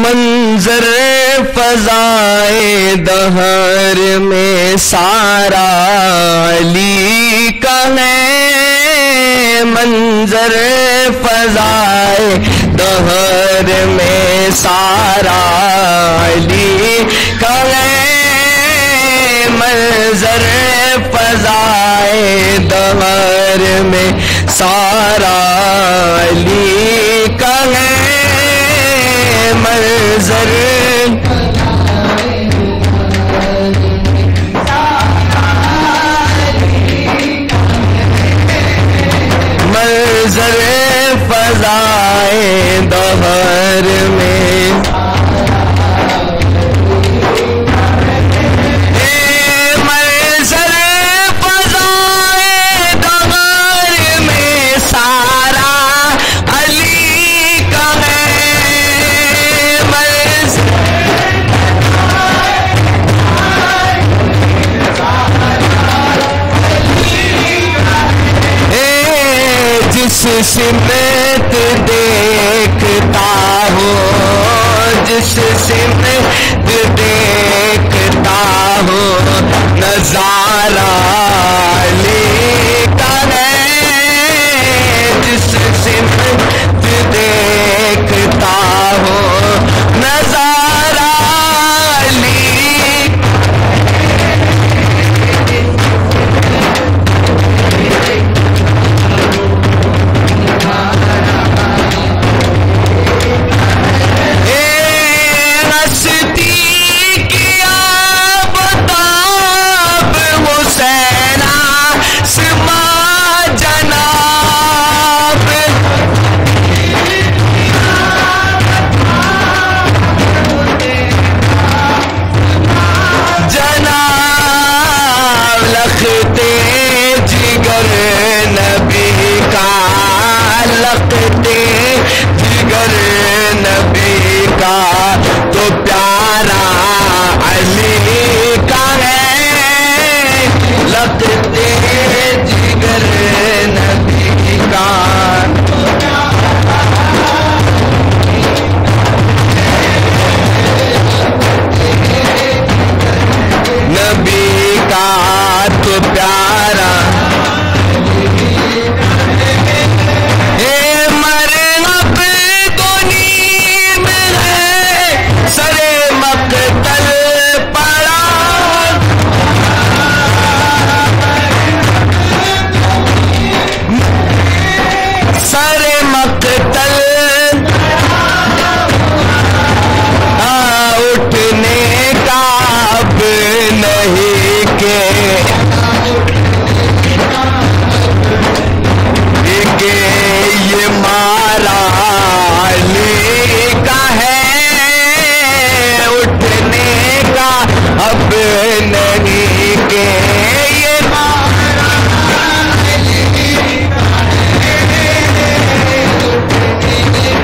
मंजर फजाए दहर में सारा अली का है, मंजर फजाए दहर में सारा अली का है, मंजर फजाए दहर में सारा अली का है, मंजर मंजर फजाए दहर में मंजर फजाए दहर में सारा अली का जिस सिमत देखता हो, जिस सिमत देखता हो नजारा अली का है, जिस सिमत देखता हो नजारा अली तो प्यारा अली का है, लगते जिगर नबी का नबी का तो प्यारा उठने का अब नहीं के ये मारा अली का है, उठने का अब नहीं के ये मारा अली का है, उठने का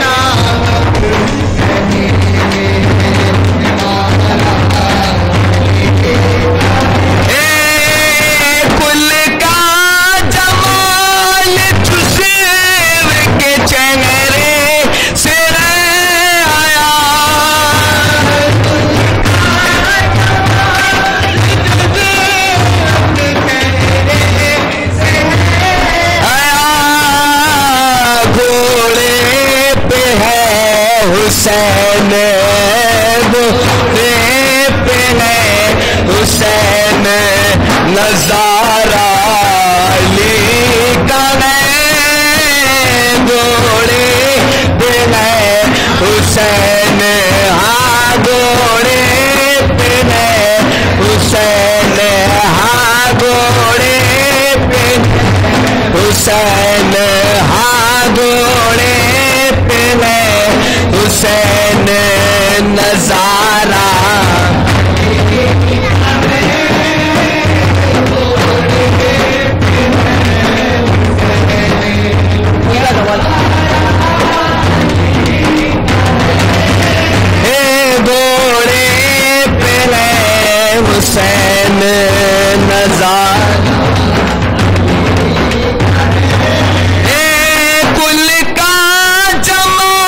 हुसैन पे है हुसैन नजारा अली का है, घोड़े पे है हुसैन, हाँ घोड़े पे है हुसैन, हाँ घोड़े पे हुसैन, हाँ घोड़े पे है हुसैन नजारा कुल का जमा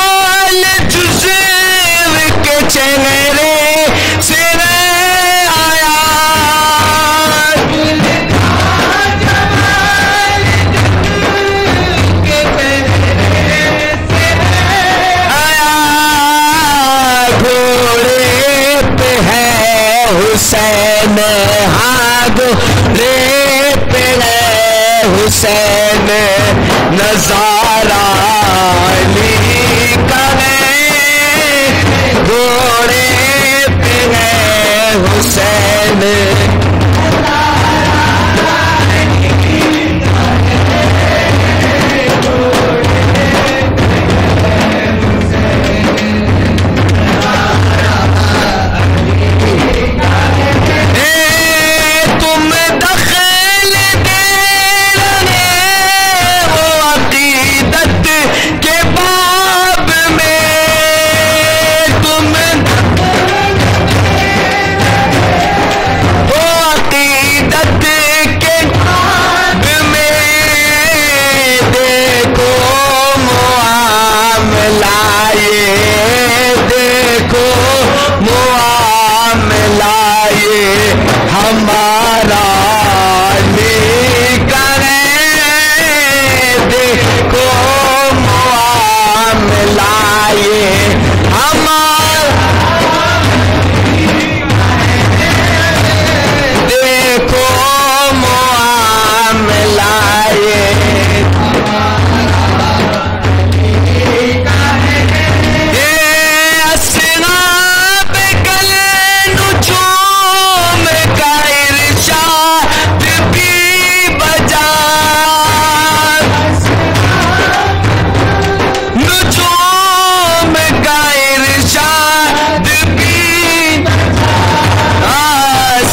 हुसैन नजारा अली का है, घोड़े पे है हुसैन हमारा लेका है, देखो मामला ये हमारा, देखो मामला ये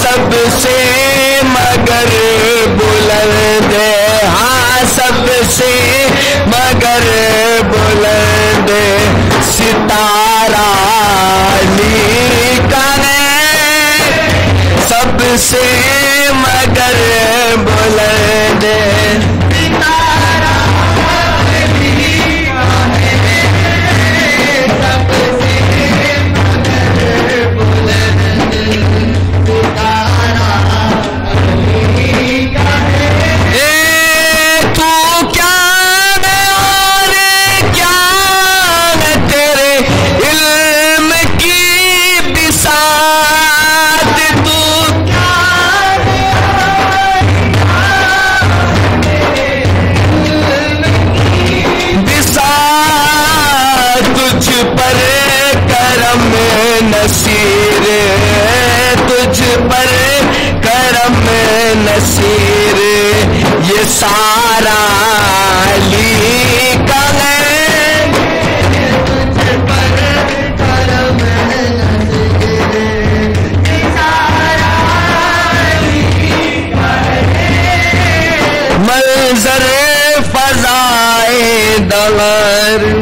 सबसे मगर बुलंद, हाँ सबसे मगर बुलंद सितारा अली का है, सबसे मगर बुलंद सितारा अली का है, सबसे मगर बुलंद सितारा पर करम नसीर, तुझ पर करम नसीर ये सारा अली का है, तुझ पर करम नसीर ये सारा अली का है, मंजर फजाए दगर